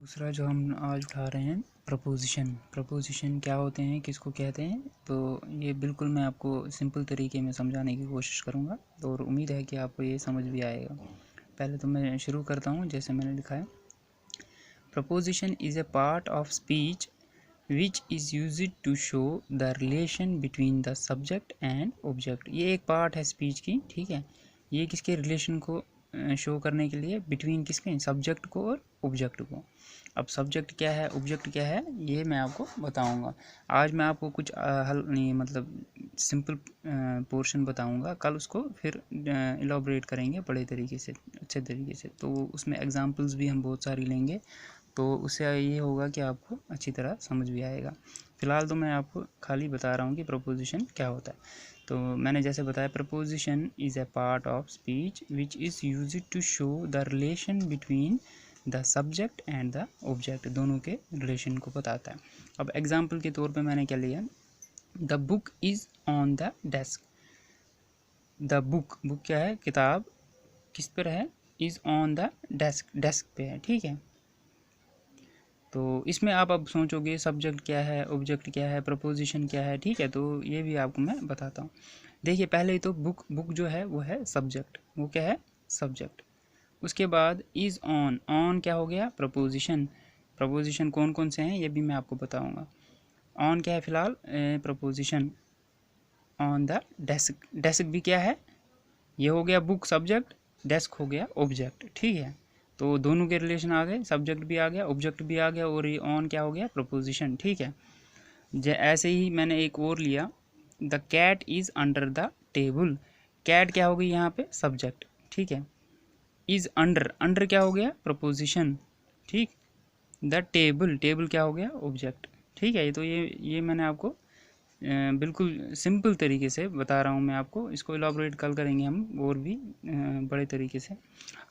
दूसरा जो हम आज उठा रहे हैं प्रपोजिशन क्या होते हैं, किसको कहते हैं, तो ये बिल्कुल मैं आपको सिंपल तरीके में समझाने की कोशिश करूँगा और उम्मीद है कि आपको ये समझ भी आएगा। पहले तो मैं शुरू करता हूँ जैसे मैंने लिखा है। Preposition is a part of speech which is used to show the relation between the subject and object. ये एक पार्ट है स्पीच की, ठीक है। ये किसके रिलेशन को शो करने के लिए, बिटवीन किसके, सब्जेक्ट को और ऑब्जेक्ट को। अब सब्जेक्ट क्या है, ऑब्जेक्ट क्या है, ये मैं आपको बताऊंगा। आज मैं आपको कुछ हल नहीं, मतलब सिंपल पोर्शन बताऊंगा, कल उसको फिर इलाबोरेट करेंगे बड़े तरीके से, अच्छे तरीके से। तो उसमें एग्जांपल्स भी हम बहुत सारी लेंगे, तो उससे ये होगा कि आपको अच्छी तरह समझ भी आएगा। फ़िलहाल तो मैं आपको खाली बता रहा हूँ कि प्रपोजिशन क्या होता है। तो मैंने जैसे बताया, preposition is a part of speech which is used to show the relation between the subject and the object, दोनों के रिलेशन को बताता है। अब एग्जाम्पल के तौर पे मैंने क्या लिया, the book is on the desk. The book क्या है, किताब किस पर है, इज़ ऑन द डेस्क पे है, ठीक है। तो इसमें आप अब सोचोगे सब्जेक्ट क्या है, ऑब्जेक्ट क्या है, प्रपोजिशन क्या है, ठीक है। तो ये भी आपको मैं बताता हूँ। देखिए, पहले तो बुक जो है वो है सब्जेक्ट, वो क्या है, सब्जेक्ट। उसके बाद इज़ ऑन क्या हो गया, प्रपोजिशन कौन कौन से हैं ये भी मैं आपको बताऊँगा। ऑन क्या है फिलहाल, प्रपोजिशन। ऑन द डेस्क भी क्या है, ये हो गया बुक सब्जेक्ट, डेस्क हो गया ऑब्जेक्ट, ठीक है। तो दोनों के रिलेशन आ गए, सब्जेक्ट भी आ गया, ऑब्जेक्ट भी आ गया, और ये ऑन क्या हो गया, प्रपोजिशन, ठीक है। ऐसे ही मैंने एक और लिया, the cat is under the table. Cat क्या हो गई यहाँ पे, सब्जेक्ट, ठीक है। इज़ अंडर क्या हो गया, प्रपोजिशन, ठीक। द टेबल क्या हो गया, ऑब्जेक्ट, ठीक है। तो ये मैंने आपको बिल्कुल सिंपल तरीके से बता रहा हूँ मैं आपको, इसको इलाबोरेट कल करेंगे हम और भी बड़े तरीके से।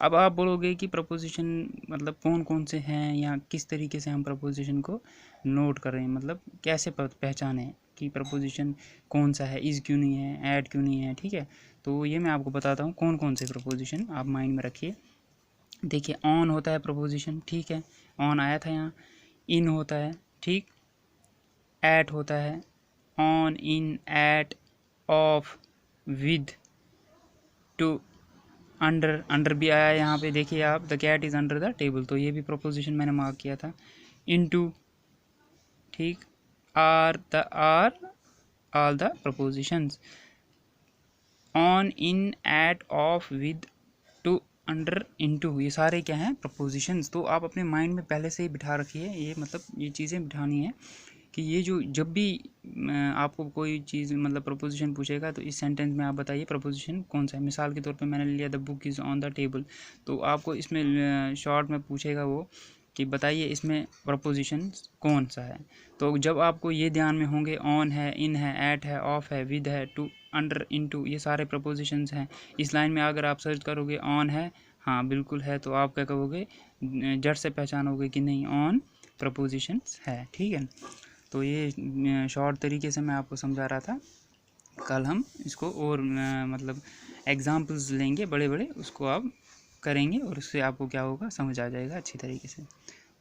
अब आप बोलोगे कि प्रपोजिशन मतलब कौन कौन से हैं, या किस तरीके से हम प्रपोजिशन को नोट करें, मतलब कैसे पहचानें कि प्रपोजिशन कौन सा है, इज़ क्यों नहीं है, ऐड क्यों नहीं है, ठीक है। तो ये मैं आपको बताता हूँ कौन कौन से प्रपोजिशन आप माइंड में रखिए। देखिए, ऑन होता है प्रपोजिशन, ठीक है, ऑन आया था यहाँ। इन होता है, ठीक। एट होता है, on, in, at, of, with, to, under भी आया यहाँ पे। देखिए आप, the cat is under the table, तो ये भी प्रोपोजिशन मैंने मार्क किया था। इनटू, ठीक। Are all the prepositions. On, in, at, of, with, to, under, into, ये सारे क्या हैं, प्रपोजिशंस। तो आप अपने माइंड में पहले से ही बिठा रखिए, ये मतलब ये चीज़ें बिठानी है कि ये जो जब भी आपको कोई चीज़ मतलब प्रपोजिशन पूछेगा, तो इस सेंटेंस में आप बताइए प्रपोजिशन कौन सा है। मिसाल के तौर पे मैंने लिया, the book is on the table, तो आपको इसमें शॉर्ट में पूछेगा वो कि बताइए इसमें प्रपोजिशन कौन सा है। तो जब आपको ये ध्यान में होंगे, ऑन है, इन है, एट है, ऑफ है, विद है, टू, अंडर, इनटू, ये सारे प्रपोजिशंस हैं। इस लाइन में अगर आप सर्च करोगे ऑन है, हाँ बिल्कुल है, तो आप क्या कहोगे, जड़ से पहचानोगे कि नहीं, ऑन प्रपोजिशंस है, ठीक है। तो ये शॉर्ट तरीके से मैं आपको समझा रहा था। कल हम इसको और मतलब एग्जांपल्स लेंगे बड़े बड़े, उसको आप करेंगे और उससे आपको क्या होगा, समझ आ जाएगा अच्छी तरीके से।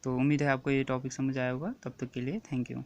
तो उम्मीद है आपको ये टॉपिक समझ आया होगा। तब तक के लिए थैंक यू।